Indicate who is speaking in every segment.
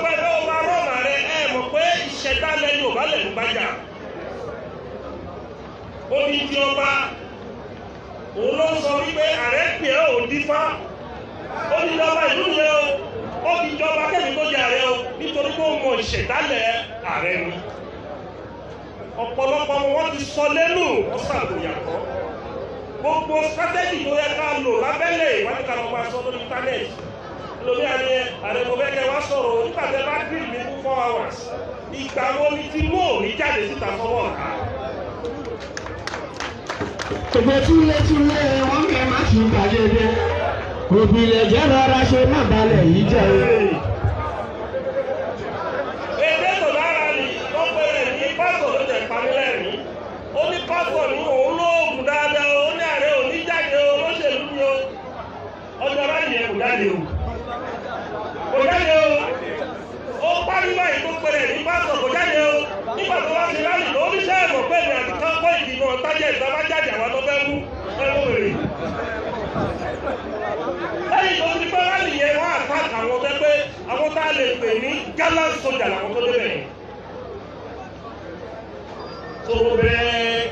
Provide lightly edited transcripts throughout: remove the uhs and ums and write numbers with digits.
Speaker 1: pẹ́ pé ó máa rọ́ọ̀mà rẹ̀ mọ̀ pé ìṣẹ̀dálẹ̀ Yorùbá lẹ̀ ló bá jà. Ó ní tí ọba òun ló sọ wípé Ààrẹ pè é òun dífá. Ó ní ìjọba ìlú yẹn o, ó fi jọba kẹ́mi tó jẹ Ààrẹ o nítorí pé ó mọ ìṣẹ̀dálẹ̀ Ààrẹ ni. Ọ̀pọ̀lọpọ̀ wọn ti sọ lẹ́nu wọ́n ṣàgbéyàwó. Gbogbo strategy tó yẹ ká lò lábẹ́lẹ̀ ìwádìí kan ọba sọ lórí íńtánẹ́ẹ̀tì. Lórí Ààrẹ mo fẹ́ kẹ́ wá sọ̀rọ̀ nígbà tẹ́ bá grill mi fún 4 hours. Ìgbà wo ni tí mò ní jáde síta fọwọ́ ọ̀tá?
Speaker 2: Ògbó túlé wọ́n kẹ́ má ṣe gbàgede. Òbílẹ̀ jẹ́ rọra ṣe má balẹ̀ yìí jẹ́ o.
Speaker 1: Èdè tó lára ni wọ́n pe rẹ̀ ní pásọ̀ ló tẹ̀ parí lẹ́rìí. Ó ní pásọ̀ ní òun lóògùn dáadáa, ó ní Ààrẹ ò ní jáde o, olóṣèlú ni o. Ọjọ́ báyìí yẹn kò jáde o. Kò jáde o. Ó parí báyìí tó pe rẹ̀ ní pásọ̀ kò jáde o. Nígbà tó wá sí láyìí ló ní sẹ́ẹ̀ mọ̀ pé ìrìn àti kan kọ́ ìdìbò tájẹ̀ ìjọba jáde àwọn tó fẹ́ mú ẹ̀rọ rẹ̀. Lẹ́yìn tó ti pẹ́ láyìí yẹn wọ́n àtàkì àwọn ọ̀tẹ́ pé àwọn tá a lè pè ní gallant soldier làwọn tó débẹ̀ yẹn. Tó bẹ́ẹ̀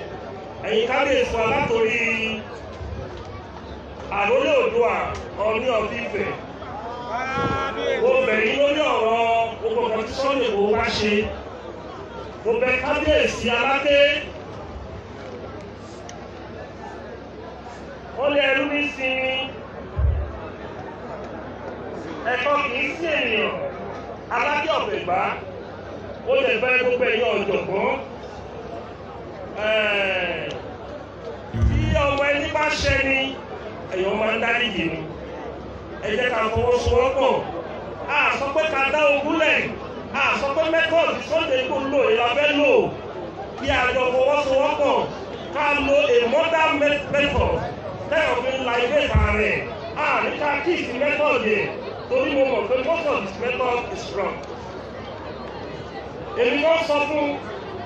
Speaker 1: ẹ̀yin kábíyèsí wa látòrí Àrólé Oòduà Ọọ̀ni of Ifẹ̀. Mo bẹ̀ yín lórí ọ̀rọ̀ gbogbo nǹkan tí Sunday Igboho wá ṣe. Mo bẹ̀ kábíyèsí Aláké. Wọ́n lé ẹrú ní sinmi. Ẹ̀kọ́ kìí sí ènìyàn. Aláké Ọ̀fẹ̀gbá. Ó lè fẹ́ gbogbo ẹ̀yìn ọ̀jọ̀gbọ́n. Tí ọmọ ẹni bá ṣẹ ni ẹ̀yàn máa ń dáríjì ni. Ẹ jẹ́ ká fọwọ́sowọ́pọ̀. A sọ pé ká dá ogun lẹ̀. A sọ pé mẹ́tọ̀dù Sunday Igboho lò ìlàfẹ́ lò. Kí a jọ fọwọ́sowọ́pọ̀. Ká lo a modern method. Tẹ́yọ̀ fi ń la ilé ìta rẹ̀. A ní ká kí ìsìn method yẹn. Torí mo mọ̀ pé most of this method is wrong. Èmi náà sọ fún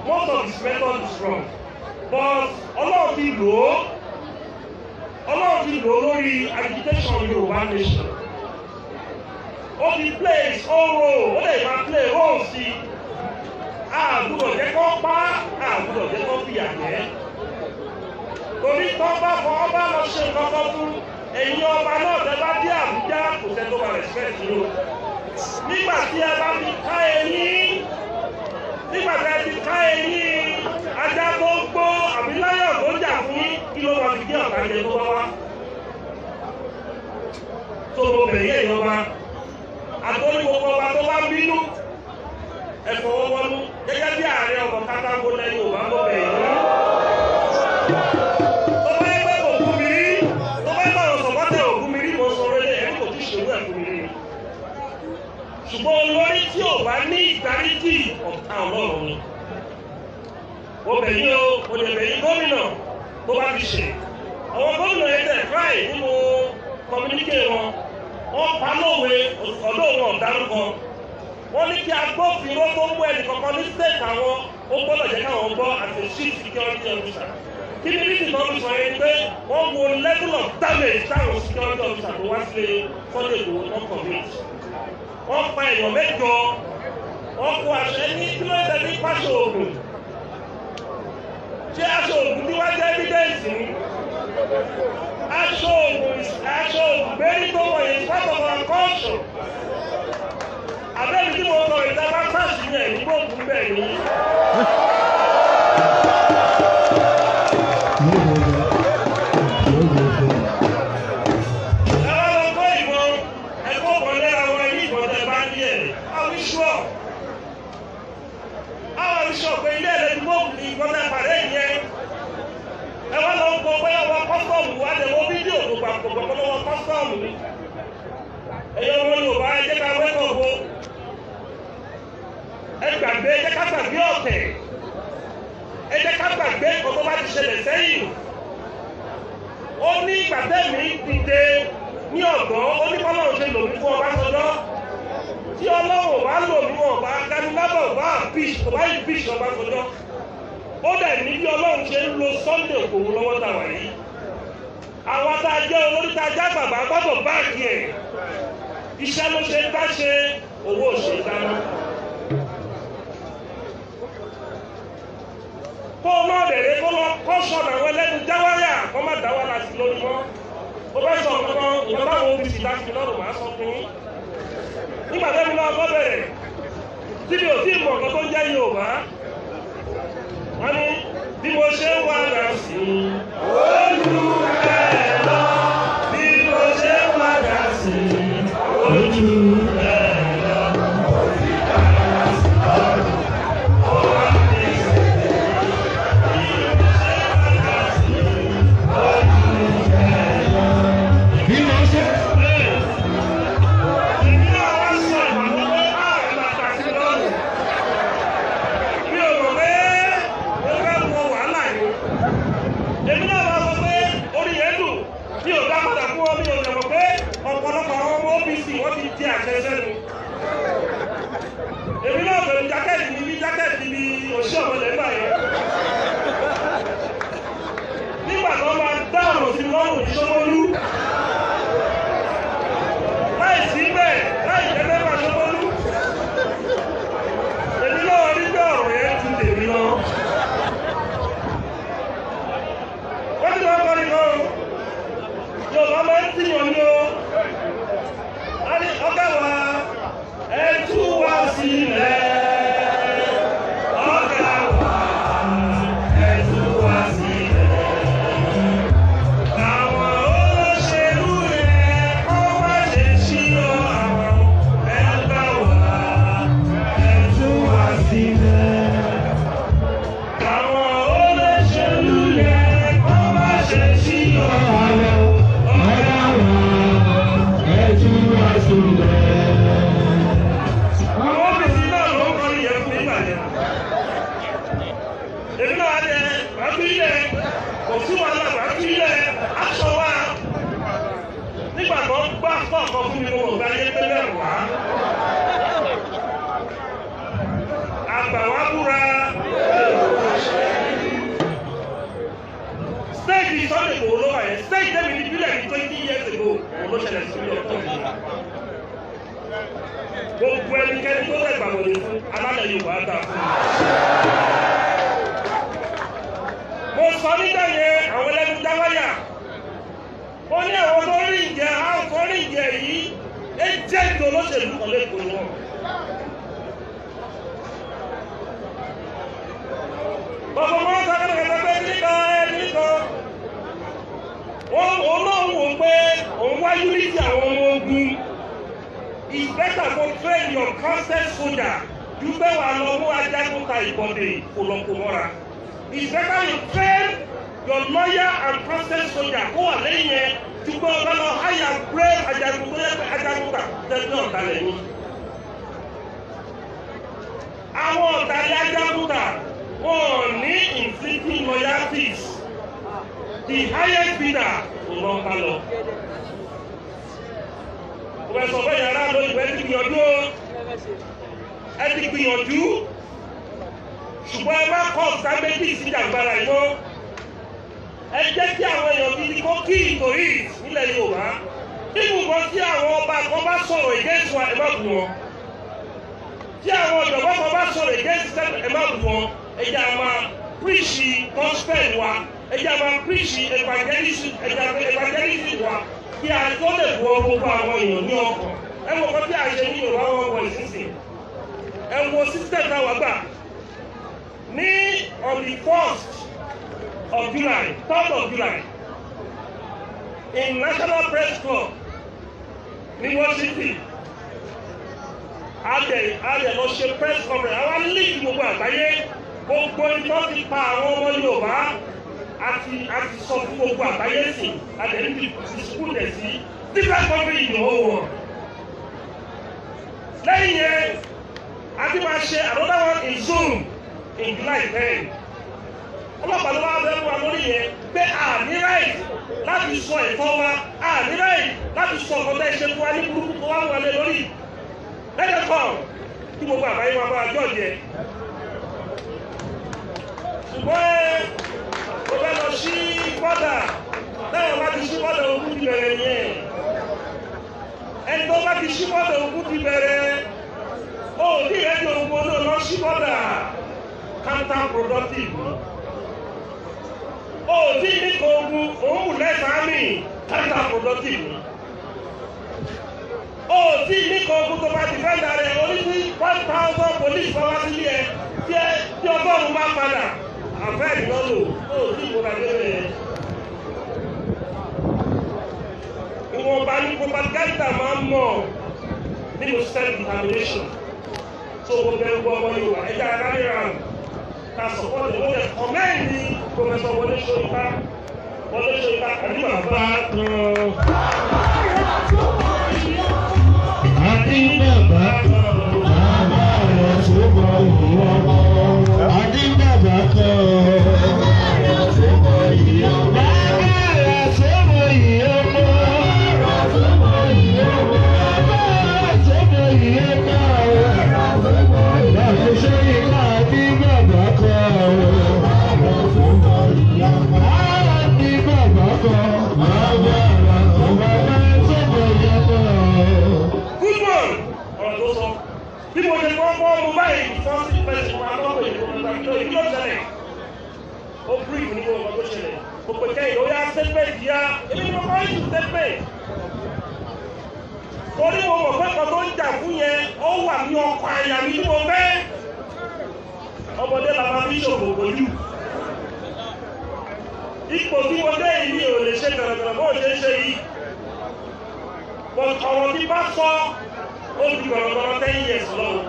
Speaker 1: most of this method is wrong. But Ọlọ́run ti lò ó. Ọlọ́run ti lò ó lórí agitation Yorùbá nation. Ó ti play his own role. Ó lè máa play role sí. Àgùdọ̀ jẹ́ kó pa, àgùdọ̀ jẹ́ kó fìyà jẹ. Torí tó bá fọ ọba lọ ṣe nǹkan fún ẹ̀yin ọba náà tẹ́ bá dé Àbújá kò tẹ́ tó bá respect yìí o. Nígbà tí ẹ bá fi ká ẹyin, nígbà tí ẹ fi ká ẹyin, ajá tó gbó àbí láyọ̀ tó jà fún kí ló máa fi gé ọ̀gá jẹ tó bá wá. Tó mo bẹ̀yẹ̀ ìjọba, àtọ́rí gbogbo ọba tó bá bínú, ẹ fọwọ́ wọnú gẹ́gẹ́ bí Ààrẹ Ọ̀nàkankanfo lẹ́yìn Yorùbá mo bẹ̀yẹ̀ yìí. Tó bá yẹ pé òkú mi rí, tó bá yẹ pé ọ̀sọ̀kọ́tẹ̀ òkú mi rí, mo sọ orílẹ̀ ẹni kò tí ì ṣòwò ẹ̀kú mi rí. Ṣùgbọ́n olórí tí ò bá ní ìdáríjì ọ̀tá Ọlọ́run ni. Mo bẹ̀ yín o, mo lè bẹ̀ yín gómìnà tó bá ti ṣe. Àwọn gómìnà yẹn tẹ̀ fáì nínú kọmíníkè wọn. Wọ́n pa lówe ọ̀dọ́ wọn ọ̀dárúkọ. Wọ́n ní kí agbófinró tó mú ẹnì kankan ní state àwọn ó gbọ́dọ̀ jẹ́ káwọn gbọ́ as a chief security officer. Kí ni bí tìtọ́ fi sọ yẹn pé wọ́n wo level of damage táwọn security officer tó wá sí Sunday Igboho non commit. Wọ́n pa èèyàn mẹ́jọ. Wọ́n kó aṣọ ẹni kí ló ń tẹ́ ní pàṣẹ òògùn. Ṣé aṣọ òògùn tí wá jẹ́ evidence ni? Aṣọ òògùn gbérí tó wọ̀ yìí part of our culture. Àbẹ́bí tí mo sọ ìta bá sáàsì ní ẹ̀yìn gbòògùn bẹ́ẹ̀ ni. Ẹ wá lọ kọ́ ìbọn, ẹ̀kọ́ ọ̀pọ̀ lẹ́ra wọn ní ìbọn tẹ bá ní ẹ̀. Àwọn ìṣọ́. Àwọn ìṣọ́ pé ilé ẹ̀lẹ́dì gbòògùn ní ìbọn tẹ pàdé yẹn. Ẹ wá lọ gbọ́ pé àwọn kọ́sọ̀mù wá dẹ̀ wọ́n fídíò tó gbàgbọ́ lọ́wọ́ kọ́sọ̀mù ni. Ẹ̀yọ́ ọmọ Yorùbá ẹ jẹ́ ká wẹ́kọ̀ bó. Ẹ gbàgbé ẹ jẹ́ ká gbàgbé ọ̀tẹ̀. Ẹ jẹ́ ká gbàgbé nǹkan tó bá ti ṣẹlẹ̀ sẹ́yìn. Ó ní ìgbàtẹ́mì dìde ní ọ̀gbọ́n, ó ní kọ́lọ́run ṣe lò mí fún Ọbásanjọ́. Tí Ọlọ́run bá lò mí wọn bá Ganilábọ̀ bá impeach Ọbásanjọ́. Ó dẹ̀ ní bí Ọlọ́run ṣe ń lo Sunday Igboho lọ́wọ́ tàwa yìí. Àwọn tá a jẹ́ olórí tá a já bàbá gbọ́dọ̀ báàkì ẹ̀. Iṣẹ́ ló ṣe ń bá ṣe owó òṣèlú dáná. fẹ́ sọ kankan ìjọba táwọn OPC láti fi lọ́rùn máa sọ fún yín. Nígbà tẹ́mi náà kọ́ bẹ̀rẹ̀ tí mi ò tí ì mọ̀ nǹkan tó ń jẹ́ Yorùbá. Wọ́n ní bí mo ṣe ń wá dà sí ojú ẹ̀ lọ. Bí mo ṣe ń wá dà sí ojú ẹ̀ lọ. Èmi náà bẹ̀rù jákẹ́ẹ̀tì ní òṣì ọ̀mọ̀lẹ́ gbà yẹn. Nígbà tó máa dá ọ̀rọ̀ sí lọ́rùn ní Ṣómólú. Láì sí bẹ́ẹ̀, láì jẹ́ mẹ́fà Ṣómólú. Èmi náà rí pé ọ̀rọ̀ yẹn ti tèmi lọ. Wọ́n ti lọ kọrin kan. Yorùbá máa ń tìyàn ní o. A ní ọ̀gá wa. Ẹ tú wa sílẹ̀, ọ̀gá wa, ẹ tú wa sílẹ̀. Àwọn olóṣèlú yẹn kó má ṣe ṣírò àwọn ẹgbẹ́ wa, ẹ tú wa sílẹ̀. Àwọn olóṣèlú yẹn kó má ṣe ṣírò àwọn ọ̀gá wa, ẹ tú wa sílẹ̀. Èmi náà dẹ àbílẹ̀ kò sí wàhálà àbílẹ̀ aṣọ wa nígbà tó ń gbà kọ̀ọ̀kan fún mi mo rò báyé pẹ́lẹ́ wá. Àgbà wa búra. Stage Sunday Igboho ló wà yẹn. Stage David ìbílẹ̀ ní 20 years ago ló ṣẹlẹ̀ sí ilé ọ̀tọ̀ yìí. Gbogbo ẹnikẹ́ni tó lẹ̀ gbàgbọ́dé fún alálẹ̀ Yorùbá dà fún mi. Mo sọ nígbà yẹn àwọn ẹlẹ́nu dáwáyà. Ó ní àwọn tó rí ìjẹ àwọn tó rí ìjẹ yìí ẹ jẹ́ ìjọ olóṣèlú kan lẹ́kọ̀ọ́ wọn. Bàbá wọn sọ kẹ́kẹ́ pé nìkan. Wọ́n náà wò pé òun wá unity àwọn ọmọ ogun. It's better to train your constant soldier. Ju pé wà lọ mú ajagun ta ìbọ̀dé kòlọ̀kò mọ́ra. It's better you train your loyal and constant soldier kó wà lẹ́yìn yẹn ju pé ọ̀gá lọ háyà brave ajagun tó yẹ pé ajagun ta tẹ́lẹ̀ ọ̀dàlẹ̀ ni. Àwọn ọ̀dàlẹ̀ ajagun ta wọ́n ní inflicting loyalties. The highest bidder kò lọ ká lọ. Òwẹ̀sọ̀ fẹ́ yàrá lóyún ẹ ti gbìyànjú o. Ẹ ti gbìyànjú. Ṣùgbọ́n ẹ má kọ́ ọ̀sán méjì sí ìjàgbára yìí mọ́. Ẹ jẹ́ kí àwọn èèyàn gidi kó kí ìtòrí nílẹ̀ Yorùbá. Nínú nǹkan tí àwọn ọba kan bá sọ̀rọ̀ against wa ẹ má bù wọn. Tí àwọn ọ̀jọ̀gbọ́n kan bá sọ̀rọ̀ against ẹ má bù wọn. Ẹ jẹ́ a máa preach gospel wa. Ẹ jẹ́ a máa preach evangelism wa. Kí a tó lè wọ gbogbo àwọn èèyàn ní ọkàn. Ẹ wo kan tí a ṣe ní Yorùbá wọn wọ ìsinsìn. Ẹ wo system táwa gbà. Ní on the 1st of July, 3rd of July, in National Press Club ní Washington, a lè lọ ṣe press conference. Àwọn league gbogbo àgbáyé gbogbo ìtọ́ ti pa àwọn ọmọ Yorùbá àti sọ fún gbogbo àgbáyé sí àdéhùn ìsìnkú dẹ̀ sí different country in the whole world. Lẹ́yìn yẹn, a ti máa ṣe another one in Zoom in July 10. Ọlọ́pàá ló wá bẹ́ẹ̀ wá lórí yẹn pé àní right láti sọ ẹ̀tọ́ wa, àní right láti sọ ọ̀gọ́dá ìṣe fún wa ní burúkú tó wá wọlé lórí. Lẹ́yìn kan kí gbogbo àgbáyé máa bá a jọ jẹ. Ṣùgbọ́n ó fẹ́ lọ sí bọ́dà lẹ́yìn bá ti sí bọ́dà ogun ti bẹ̀rẹ̀ yẹn. Ẹni tó bá ti sí bọ́dà ogun ti bẹ̀rẹ̀ ó ní ìrẹ́jọ ogun náà lọ sí bọ́dà counterproductive. Ó ní ní kò ogun òun kù lẹ́sàn-án mi. counterproductive. Oh, see, Nico, who to defend that only 1,000 police powers here. Tí ọgọ́rùn-ún bá padà, àfẹ́ ìlọ́lò, ó sì kó ra lé ìwọ̀nba ní propaganda máa ń mọ̀ nínú self-determination. So mo bẹ̀rù ọmọ Yorùbá ẹja aráyéra ká sọ̀pọ̀tì ó lè kọ́mẹ́ǹdì Professor Wọlé Ṣóyínká àdúrà bá kan.
Speaker 2: Adébàbà kan, bàbá rẹ̀ tó bọ̀ ìyọ́mọ. Adébàbà kan, bàbá rẹ̀ tó bọ̀ ìyọ́mọ. Bàbá rẹ̀ tó bọ̀ ìyọ́mọ. Bàbá rẹ̀ tó bọ̀ ìyọ́mọ. Bàbá rẹ̀ tó bọ̀ ìyọ́mọ. Bàbá ṣe ìka Adébàbà kan, bàbá rẹ̀ tó bọ̀ ìyọ́mọ. Adébàbà kan, bàbá rẹ̀ tó bọ̀ ìyọ́mọ.
Speaker 1: Ọ̀rọ̀ tó sọ bí mo ṣe kọ́kọ́ mo báyìí fọ́ọ̀sì pẹ̀sì wọn akọ́kọ́ ìfowópamọ́ ìjọ ìlú ọ̀sẹ̀lẹ̀ ó bíríf ní gbogbo ọ̀gá tó ṣẹlẹ̀ ó pè kẹ́yìn ó yá statement yá èmi ni mo kọ́ ìlú statement torí mo mọ̀ pé kan tó ń jà fún yẹn ó wà ní ọkọ̀ àyà mi tí mo fẹ́ ọmọdé làwọn fi ṣòfò pẹ̀lú ipò tí mo dé yìí ò lè ṣe gbẹ̀rẹ̀gbẹ̀rẹ̀ bó ṣe ń ṣe yìí ọ̀rọ̀ tí bá sọ ó di gbọ̀rọ̀gbọ̀rọ̀ 10 years long.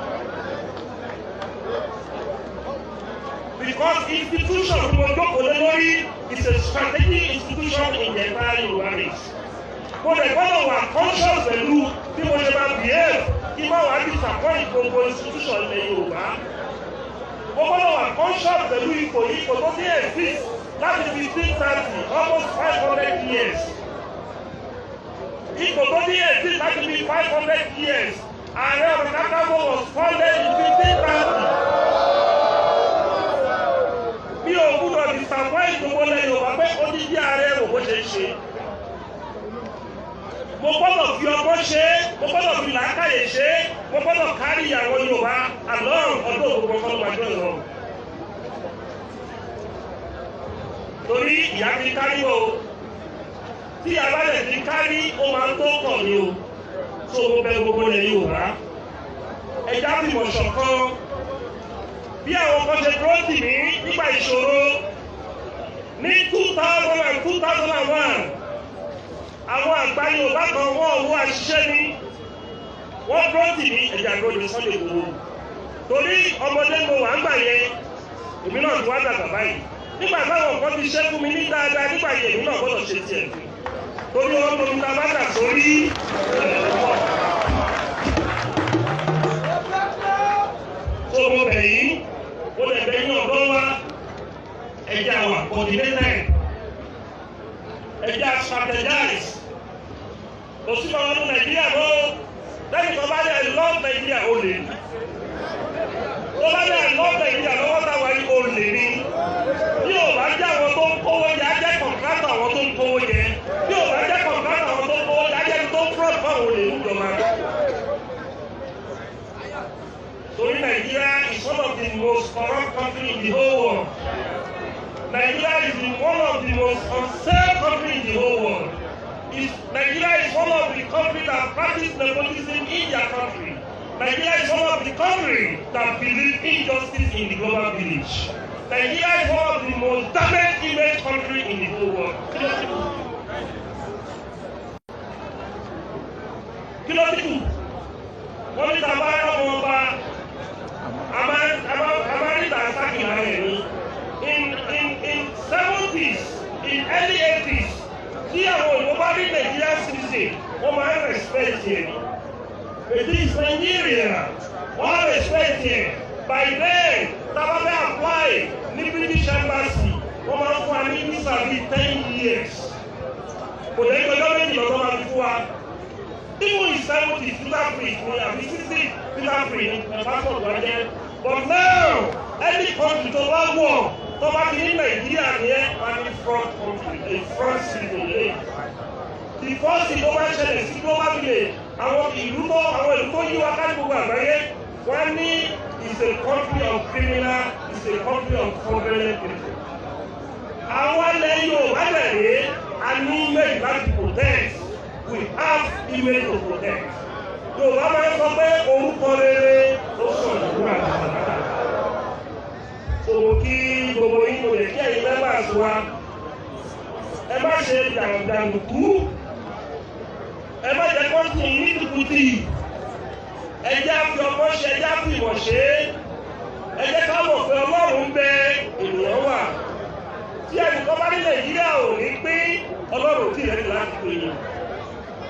Speaker 1: Because institution tí mo jókòó lé lórí is a strategic institution in the entire Yoruba race. Mo lè gbọ́dọ̀ wà conscious pẹ̀lú bí mo ṣe máa behave kí má wàá disappoint gbogbo institution ilẹ̀ Yorùbá. Mo gbọ́dọ̀ wà conscious pẹ̀lú ipò tó ti exist láti 1530 almost 500 years. Ipò tó ní exist láti bí 500 years. Ààrẹ Anokankanfo was founded in 1530. Bí o gbúdọ̀ disappoint gbogbo lẹ́yìn Yorùbá pé ó ní bí ààrẹ rò bó ṣe ń ṣe. Mo gbọ́dọ̀ fi ọgbọ́n ṣe é, mo gbọ́dọ̀ fi làákàyè ṣe é, mo gbọ́dọ̀ kárí ìyàwó Yorùbá along ọdún òkùnkùn kan gbàjọ́ ìlọ. Torí ìyá ti kárí o. Tí abálẹ̀ ti kárí ó máa ń tó kàn ní o tó mo bẹ gbogbo ilẹ̀ Yorùbá ẹja fìmọ̀ ṣọ̀kan bí àwọn kan ṣe dúró tì mí nígbà ìṣòro ní 2000 and 2001 àwọn àgbà Yorùbá kan wọ́n owó àṣìṣe ní wọ́n dúró tì mí ẹja dúró ní Sunday Igboho torí ọmọdé mo wà ń gbà yẹn èmi náà ti wá dàgbà báyìí nígbà táwọn kan ti ṣe fún mi ní dáadáa nígbà yẹn èmi náà gbọ́dọ̀ ṣe tiẹ̀ torí wọn tó ń ta bàtà sórí tó mo bẹ̀ yìí ó lè bẹ yín ọ̀dọ́ wa ẹja wà coordinated ẹja strategize òsínà wọn ní Nàìjíríà ló lẹ́yìn tó bá dẹ̀ love Nàìjíríà ó lè ní tó bá dẹ̀ love Nàìjíríà lọ́wọ́ táwa yìí ó lè ní bí ò bá jẹ́ àwọn tó ń kówó yẹ á jẹ́ kọ̀ǹtrátọ̀ àwọn tó ń kówó yẹ bí ò bá jẹ́ kọ̀ǹtrátọ̀ àwọn tó ń kówó yẹ á jẹ́ tó ń fraud fáwọn olè ń jọba. Torí Nigeria is one of the most corrupt countries in the whole world. Nigeria is one of the most unsafe countries in the whole world. Nigeria is one of the countries that practice nepotism in their country. Nigeria is one of the countries that believe injustice in the global village. Nigeria is one of the most damaged image countries in the whole world. Kí ló ti kù? Wọ́n ní sábà ọmọ ọba Amárítà Sákìlá rẹ̀ ní. In 70s, in early 80s, tí àwọn òyìnbó bá rí Nigerian citizen, wọ́n máa ń respect yẹn. It is Nigeria, wọ́n respect yẹn. By then, tábà fẹ́ apply ní British Embassy, wọ́n máa ń fún wa ní visa bíi 10 years. Kò dé gbẹjọ́ méjì lọ́dọ́ máa fi fún wa. Even in 70s, visa free ni àbí 60s visa free ni passport wa jẹ́. But now, any country tó bá wọ̀ tó bá ti ní Nàìjíríà ní ẹ̀ máa ní front country, a front citizen lè. The first thing tó bá ṣẹlẹ̀ sí global village, àwọn ìlú tó yí wa ká gbogbo àgbáyé, wọ́n ní is a country of criminal, is a country of fraudulent people. Àwọn ilẹ̀ Yorùbá lẹ̀ rèé, a ní méjì láti kò protect, we have image to protect. Yorùbá máa ń sọ pé orúkọ rere ó sọ̀rọ̀ ìwúrà àtàkàtà. Sọ̀rọ̀ kí gbogbo yín kò lè kí ẹ̀yin members wa. Ẹ má ṣe jàǹdùkú. Ẹ má jẹ́ kó tì í ní tìkùtì. Ẹ jẹ́ àfi ọmọ ṣe, ẹ jẹ́ àfi ìmọ̀ ṣe. Ẹ jẹ́ ká mọ̀ pé Ọlọ́run ń bẹ ènìyàn wà. Tí ẹnìkan bá ní Nàìjíríà ò ní pín Ọlọ́run tí ìrẹ́lẹ̀ láti pín in.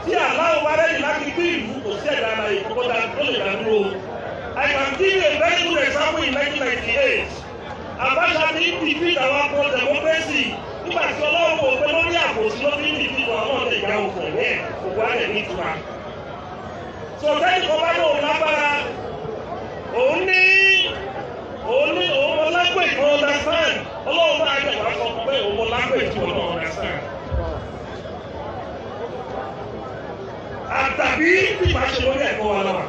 Speaker 1: Tí aláwọ̀ bá rẹ́yìn láti pín ìlú kò sí ẹ̀dá ara ìkókódà tó lè dá dúró. I can give you a very good example in 1998. Abacha ní defeat our pro-democracy nígbà tí Ọlọ́run kò pé lórí àbòsí ló fi ń defeat àwọn ọ̀dẹ̀ ìjà òkò ẹ̀ gbogbo àlẹ̀ ní ìtura. Sọ̀tẹ́nì kan bá lóun lágbára, òun ọlágbè kan understand. Ọlọ́run bá àgbẹ̀ wá sọ pé òun ọlágbè tí wọn náà understand. Àtàbí tí ìbá ṣe lórí ẹ̀kọ́ wa lọ́wọ́.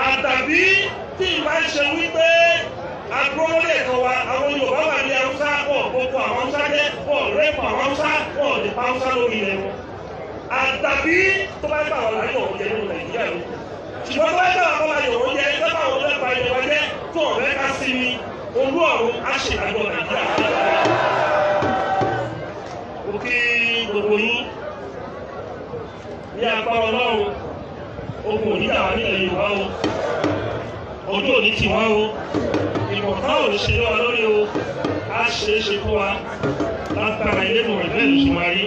Speaker 1: Àtàbí tí ìbá ṣe wípé agbóhónlé ẹ̀kọ́ wa àwọn Yorùbá wà ní Haúsá pọ̀ gbogbo àwọn Haúsá jẹ́ pọ̀ rẹ́pọ̀ àwọn Haúsá pọ̀ nípa Haúsá lórí ilẹ̀ wọn. Àtàbí tó bá gbà wọn láyọ̀ oúnjẹ nínú Nàìjíríà ló. Ṣùgbọ́n tó bá gbà wọn láyọ̀ oúnjẹ tó bá wọn lẹ́pa ilẹ̀ wa jẹ́ tó ọ̀rẹ́ ká sí ni olú ọ̀run á ṣèdájọ́ Nàìjíríà. Mo kí gbogbo yín ní apá Ọlọ́run ogun òní dà wá nílẹ̀ Yorùbá o, ọdún òní tì wá o, ìmọ̀ká ò ní ṣe lọ́wọ́ lórí o, á ṣe é ṣe fún wa látara ilé ìmọ̀ ìbẹ́ ìlú ṣe máa rí.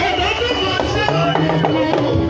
Speaker 2: Ẹ̀dá tó máa ṣe é